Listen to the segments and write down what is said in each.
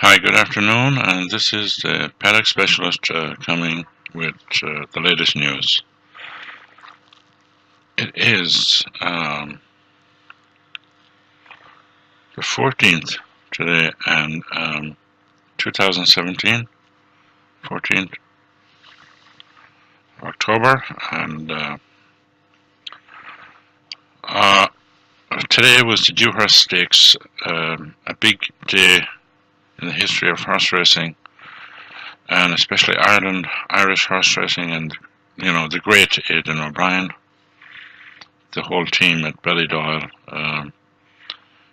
Hi, good afternoon, and this is the Paddock Specialist coming with the latest news. It is the 14th today, and 2017, 14th October, and uh, today was the Dewhurst Stakes, a big day in the history of horse racing, and especially Irish horse racing, and the great Aidan O'Brien, the whole team at Ballydoyle.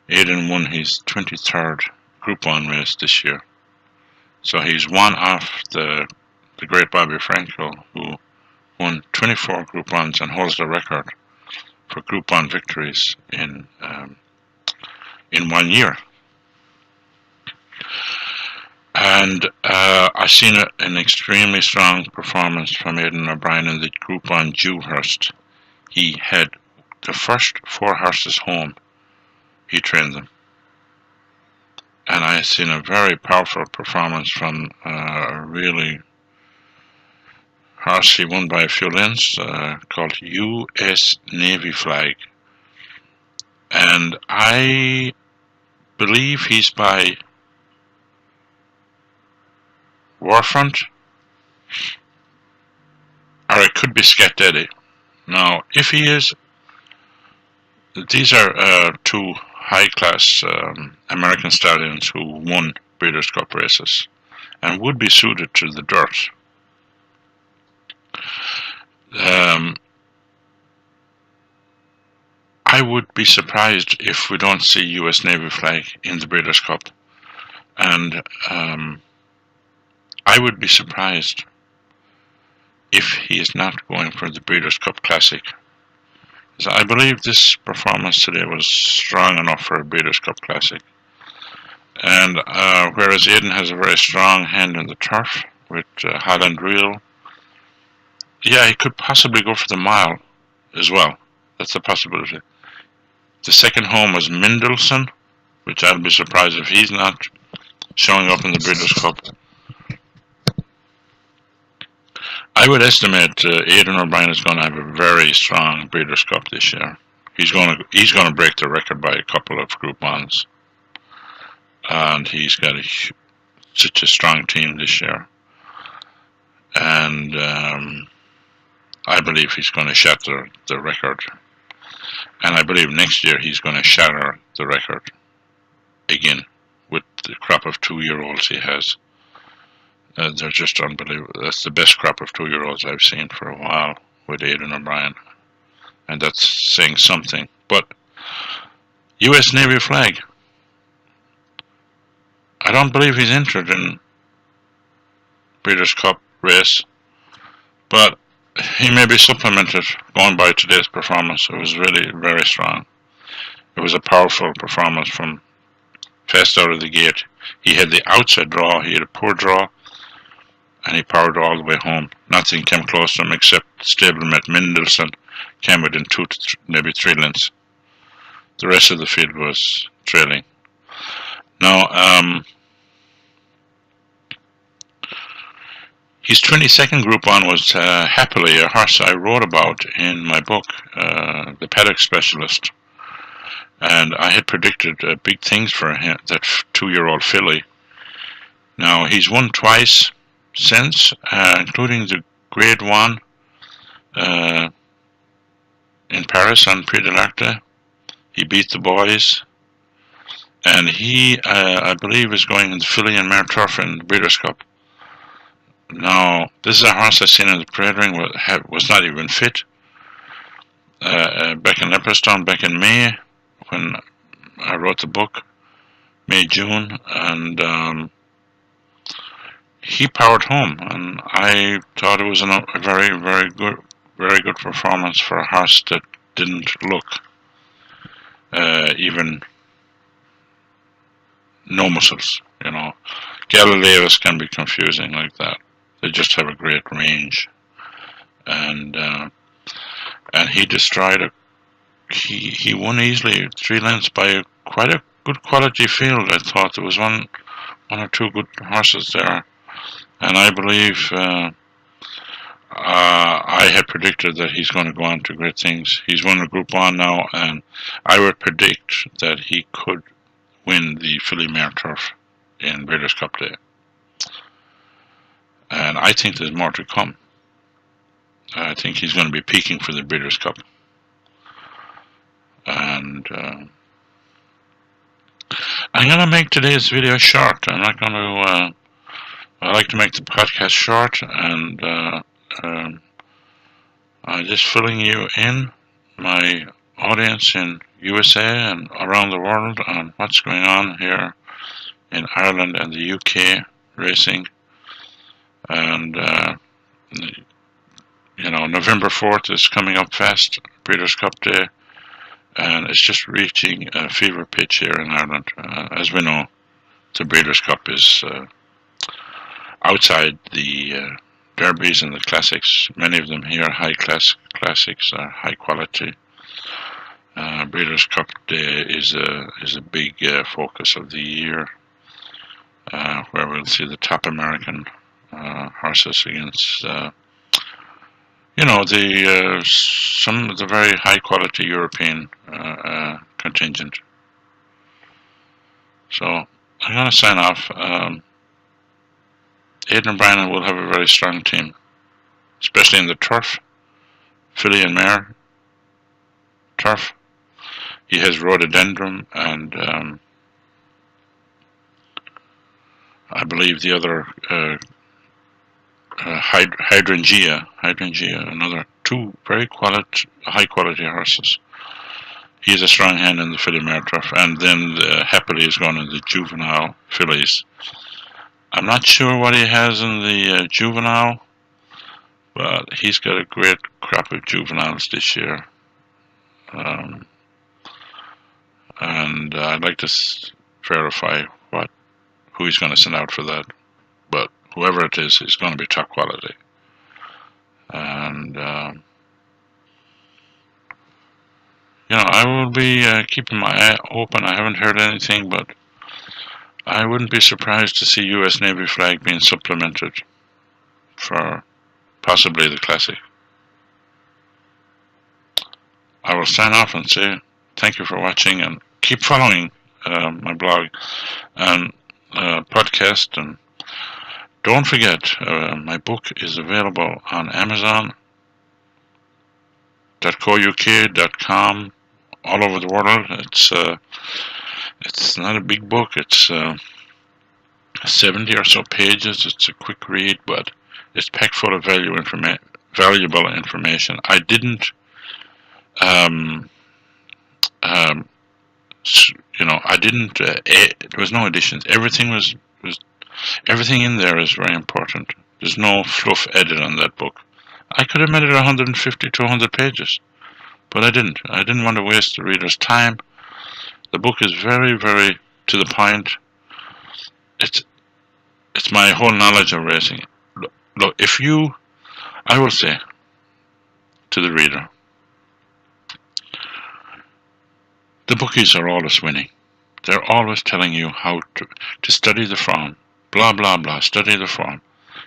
Aidan won his 23rd Group 1 race this year. So he's one off the great Bobby Frankel, who won 24 Group 1s and holds the record for Group 1 victories in 1 year. And I've seen an extremely strong performance from Aidan O'Brien in the Group 1 Dewhurst. He had the first 4 horses home. He trained them. And I've seen a very powerful performance from a really horse he won by a few lengths called US Navy Flag. And I believe he's by Warfront, or it could be Scat Daddy. Now, if he is, these are 2 high-class American stallions who won Breeders' Cup races and would be suited to the dirt. I would be surprised if we don't see US Navy Flag in the Breeders' Cup, and I would be surprised if he is not going for the Breeders' Cup Classic. So I believe this performance today was strong enough for a Breeders' Cup Classic. And whereas Aidan has a very strong hand in the turf with Highland Reel, yeah, he could possibly go for the mile as well. That's a possibility. The second home was Mendelssohn, which I'll be surprised if he's not showing up in the Breeders' Cup. I would estimate Aidan O'Brien is going to have a very strong Breeders' Cup this year. He's going to break the record by a couple of Group 1s, and he's got such a strong team this year. And I believe he's going to shatter the record. And I believe next year he's going to shatter the record again with the crop of 2-year-olds he has. They're just unbelievable. That's the best crop of 2-year-olds I've seen for a while with Aidan O'Brien. And that's saying something. But US Navy Flag, I don't believe he's entered in Breeders' Cup race, but he may be supplemented going by today's performance. It was really very strong. It was a powerful performance from fast out of the gate. He had the outside draw, he had a poor draw, and he powered all the way home. Nothing came close to him except stablemate Mendelssohn came within 2 to maybe 3 lengths. The rest of the field was trailing. Now, his 22nd Group 1 was happily a horse I wrote about in my book, the Paddock Specialist. And I had predicted big things for him, that 2-year-old filly. Now, he's won twice since, including the Grade 1 in Paris on Prix de l'Arc. He beat the boys. And he, I believe, is going in the filly and mare turf in the Breeders' Cup. Now, this is a horse I seen in the parade ring, was not even fit. Back in Leopardstown, back in May, when I wrote the book, May, June, and he powered home, and I thought it was a very, very good performance for a horse that didn't look even no muscles. Galileos can be confusing like that. They just have a great range, and he destroyed it. He won easily 3 lengths by quite a good quality field. I thought there was one one or two good horses there, and I believe I had predicted that he's going to go on to great things. He's won a Group 1 now, and I would predict that he could win the Filly Mare Turf in Breeders' Cup Day. And I think there's more to come. I think he's going to be peaking for the Breeders' Cup. And I'm going to make today's video short. I'm not going to... I like to make the podcast short, and I'm just filling you in, my audience in USA and around the world, on what's going on here in Ireland and the UK racing. And you know, November 4th is coming up fast, Breeders' Cup Day, and it's just reaching a fever pitch here in Ireland. As we know, the Breeders' Cup is outside the derbies and the classics. Many of them here high class classics are high quality. Breeders' Cup Day is a big focus of the year, where we'll see the top American horses against you know, the some of the very high quality European contingent. So I'm going to sign off. Aidan O'Brien will have a very strong team, especially in the turf, filly and mare turf. He has rhododendron and I believe the other hydrangea, another two very high quality horses. He has a strong hand in the filly mare turf, and then happily is going in the juvenile fillies. I'm not sure what he has in the juvenile, but he's got a great crop of juveniles this year. And I'd like to verify who he's going to send out for that. But whoever it is going to be top quality. And, you know, I will be keeping my eye open. I haven't heard anything, but I wouldn't be surprised to see US Navy flag being supplemented for possibly the Classic. I will sign off and say thank you for watching, and keep following my blog and podcast. And don't forget, my book is available on Amazon.co.uk.com, all over the world. It's not a big book. It's 70 or so pages. It's a quick read, but it's packed full of valuable information. I didn't, you know, I didn't. There was no additions. Everything everything in there is very important. There's no fluff edit on that book. I could have made it 150 to 100 pages, but I didn't. I didn't want to waste the reader's time. The book is very, very to the point. It's my whole knowledge of racing. Look, I will say to the reader, the bookies are always winning. They're always telling you how to study the form, blah, blah, blah, study the form,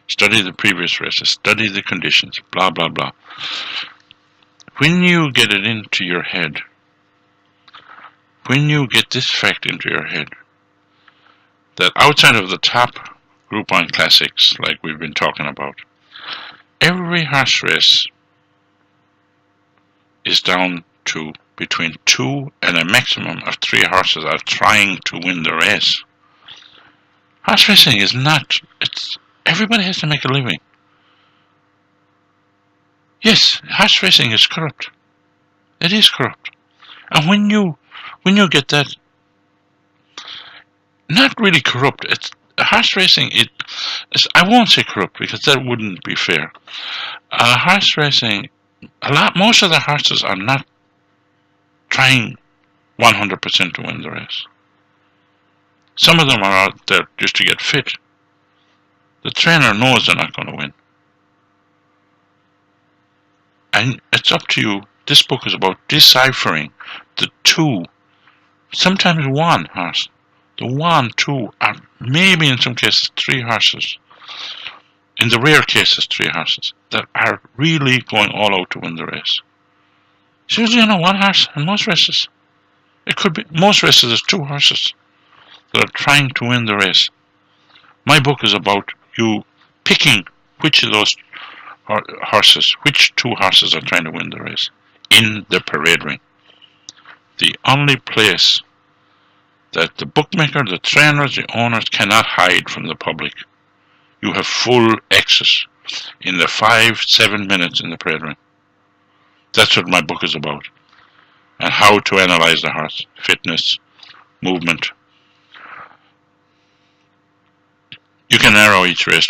study the previous races, study the conditions, blah, blah, blah. When you get it into your head, when you get this fact into your head, that outside of the top Group 1 classics, like we've been talking about, every horse race is down to between 2 and a maximum of 3 horses are trying to win the race. Horse racing is not, everybody has to make a living. Yes, horse racing is corrupt. It is corrupt. And when you get that, not really corrupt, horse racing, I won't say corrupt because that wouldn't be fair. Horse racing, most of the horses are not trying 100% to win the race. Some of them are out there just to get fit. The trainer knows they're not going to win. And it's up to you. This book is about deciphering the 2, sometimes 1 horse, the 1, 2, and maybe in some cases 3 horses, in the rare cases 3 horses, that are really going all out to win the race. It's usually only 1 horse in most races. It could be, most races there's 2 horses that are trying to win the race. My book is about you picking which of those horses, which 2 horses are trying to win the race in the parade ring. The only place that the bookmaker, the trainers, the owners cannot hide from the public. You have full access in the 5-7 minutes in the parade ring. That's what my book is about. And how to analyze the horse, fitness, movement. You can narrow each race